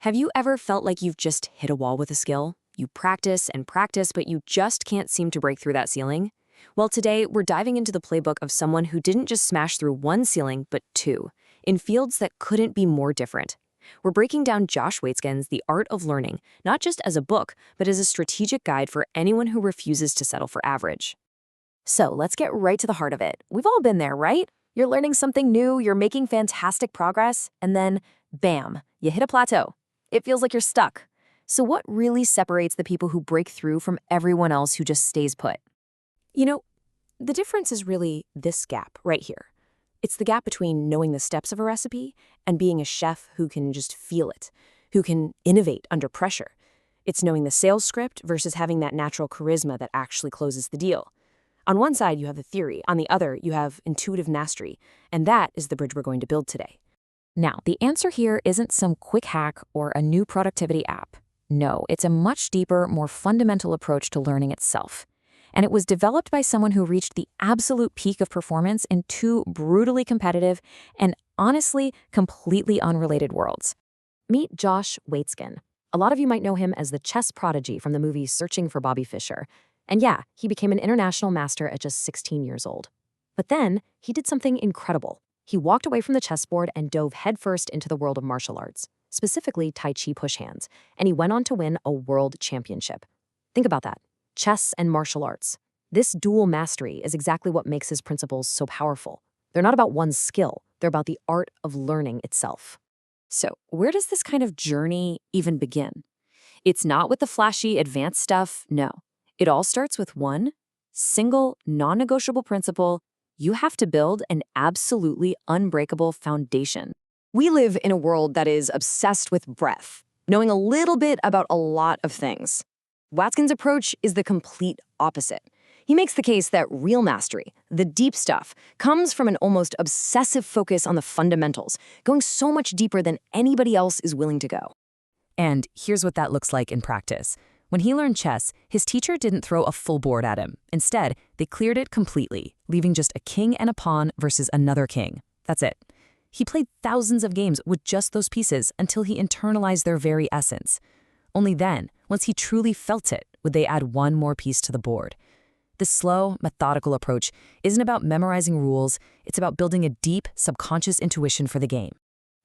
Have you ever felt like you've just hit a wall with a skill? You practice and practice, but you just can't seem to break through that ceiling? Well, today we're diving into the playbook of someone who didn't just smash through one ceiling, but two, in fields that couldn't be more different. We're breaking down Josh Waitzkin's The Art of Learning, not just as a book, but as a strategic guide for anyone who refuses to settle for average. So let's get right to the heart of it. We've all been there, right? You're learning something new, you're making fantastic progress, and then, bam, you hit a plateau. It feels like you're stuck. So what really separates the people who break through from everyone else who just stays put? You know, the difference is really this gap right here. It's the gap between knowing the steps of a recipe and being a chef who can just feel it, who can innovate under pressure. It's knowing the sales script versus having that natural charisma that actually closes the deal. On one side, you have the theory. On the other, you have intuitive mastery. And that is the bridge we're going to build today. Now, the answer here isn't some quick hack or a new productivity app. No, it's a much deeper, more fundamental approach to learning itself. And it was developed by someone who reached the absolute peak of performance in two brutally competitive and honestly completely unrelated worlds. Meet Josh Waitzkin. A lot of you might know him as the chess prodigy from the movie Searching for Bobby Fischer. And yeah, he became an international master at just 16 years old. But then, he did something incredible. He walked away from the chessboard and dove headfirst into the world of martial arts, specifically Tai Chi push hands, and he went on to win a world championship. Think about that. Chess and martial arts. This dual mastery is exactly what makes his principles so powerful. They're not about one skill, they're about the art of learning itself. So, where does this kind of journey even begin? It's not with the flashy, advanced stuff, no. It all starts with one single, non-negotiable principle. You have to build an absolutely unbreakable foundation. We live in a world that is obsessed with breadth, knowing a little bit about a lot of things. Waitzkin's approach is the complete opposite. He makes the case that real mastery, the deep stuff, comes from an almost obsessive focus on the fundamentals, going so much deeper than anybody else is willing to go. And here's what that looks like in practice. When he learned chess, his teacher didn't throw a full board at him. Instead, they cleared it completely, leaving just a king and a pawn versus another king. That's it. He played thousands of games with just those pieces until he internalized their very essence. Only then, once he truly felt it, would they add one more piece to the board. This slow, methodical approach isn't about memorizing rules, it's about building a deep, subconscious intuition for the game.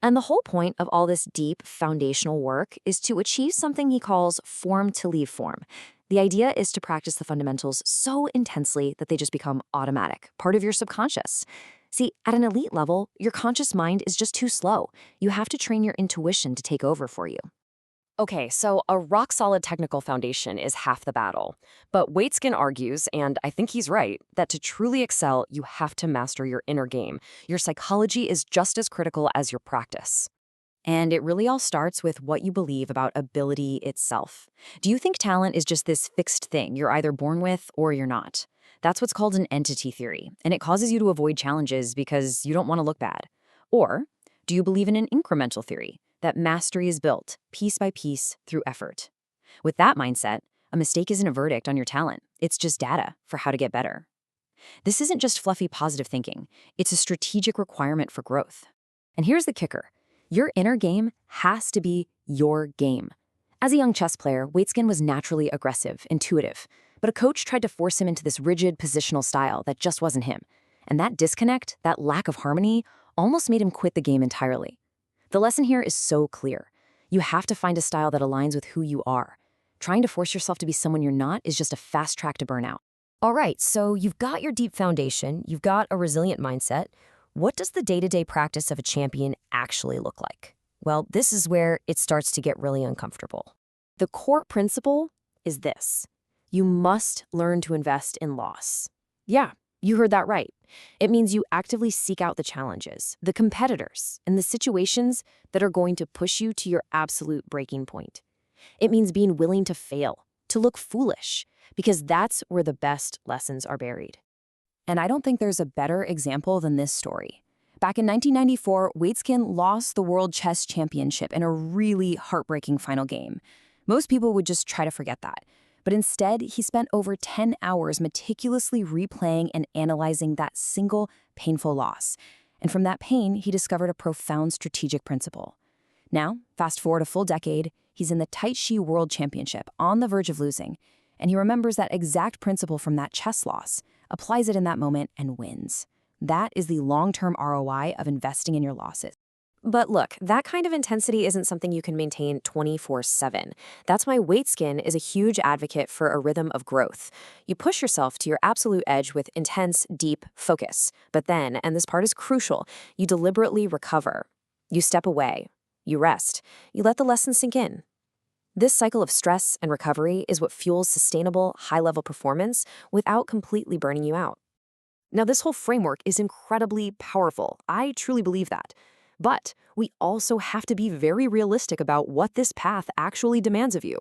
And the whole point of all this deep, foundational work is to achieve something he calls form to leave form. The idea is to practice the fundamentals so intensely that they just become automatic, part of your subconscious. See, at an elite level, your conscious mind is just too slow. You have to train your intuition to take over for you. Okay, so a rock-solid technical foundation is half the battle. But Waitzkin argues, and I think he's right, that to truly excel, you have to master your inner game. Your psychology is just as critical as your practice. And it really all starts with what you believe about ability itself. Do you think talent is just this fixed thing you're either born with or you're not? That's what's called an entity theory, and it causes you to avoid challenges because you don't want to look bad. Or do you believe in an incremental theory? That mastery is built, piece by piece, through effort. With that mindset, a mistake isn't a verdict on your talent. It's just data for how to get better. This isn't just fluffy positive thinking. It's a strategic requirement for growth. And here's the kicker. Your inner game has to be your game. As a young chess player, Waitzkin was naturally aggressive, intuitive. But a coach tried to force him into this rigid positional style that just wasn't him. And that disconnect, that lack of harmony, almost made him quit the game entirely. The lesson here is so clear. You have to find a style that aligns with who you are. Trying to force yourself to be someone you're not is just a fast track to burnout. All right, so you've got your deep foundation, you've got a resilient mindset. What does the day-to-day practice of a champion actually look like? Well, this is where it starts to get really uncomfortable. The core principle is this. You must learn to invest in loss. Yeah, you heard that right. It means you actively seek out the challenges, the competitors, and the situations that are going to push you to your absolute breaking point. It means being willing to fail, to look foolish, because that's where the best lessons are buried. And I don't think there's a better example than this story. Back in 1994, Waitzkin lost the World Chess Championship in a really heartbreaking final game. Most people would just try to forget that. But instead, he spent over 10 hours meticulously replaying and analyzing that single painful loss. And from that pain, he discovered a profound strategic principle. Now, fast forward a full decade, he's in the Tai World Championship, on the verge of losing, and he remembers that exact principle from that chess loss, applies it in that moment, and wins. That is the long-term ROI of investing in your losses. But look, that kind of intensity isn't something you can maintain 24/7. That's why Waitzkin is a huge advocate for a rhythm of growth. You push yourself to your absolute edge with intense, deep focus. But then, and this part is crucial, you deliberately recover. You step away. You rest. You let the lesson sink in. This cycle of stress and recovery is what fuels sustainable, high-level performance without completely burning you out. Now, this whole framework is incredibly powerful. I truly believe that. But we also have to be very realistic about what this path actually demands of you.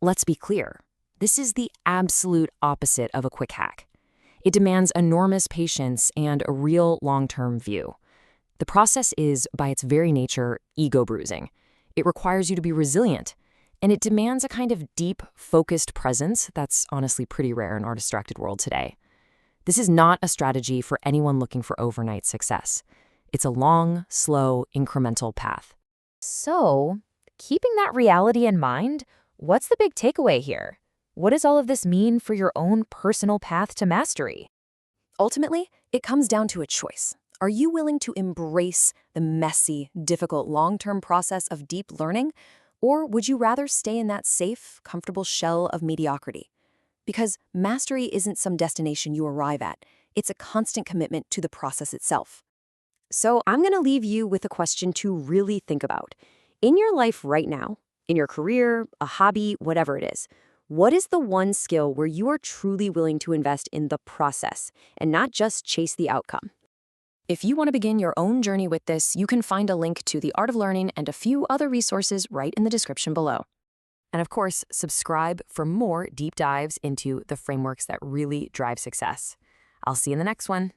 Let's be clear. This is the absolute opposite of a quick hack. It demands enormous patience and a real long-term view. The process is, by its very nature, ego-bruising. It requires you to be resilient, and it demands a kind of deep, focused presence that's honestly pretty rare in our distracted world today. This is not a strategy for anyone looking for overnight success. It's a long, slow, incremental path. So, keeping that reality in mind, what's the big takeaway here? What does all of this mean for your own personal path to mastery? Ultimately, it comes down to a choice. Are you willing to embrace the messy, difficult, long-term process of deep learning, or would you rather stay in that safe, comfortable shell of mediocrity? Because mastery isn't some destination you arrive at. It's a constant commitment to the process itself. So I'm going to leave you with a question to really think about. In your life right now, in your career, a hobby, whatever it is, what is the one skill where you are truly willing to invest in the process and not just chase the outcome? If you want to begin your own journey with this, you can find a link to The Art of Learning and a few other resources right in the description below. And of course, subscribe for more deep dives into the frameworks that really drive success. I'll see you in the next one.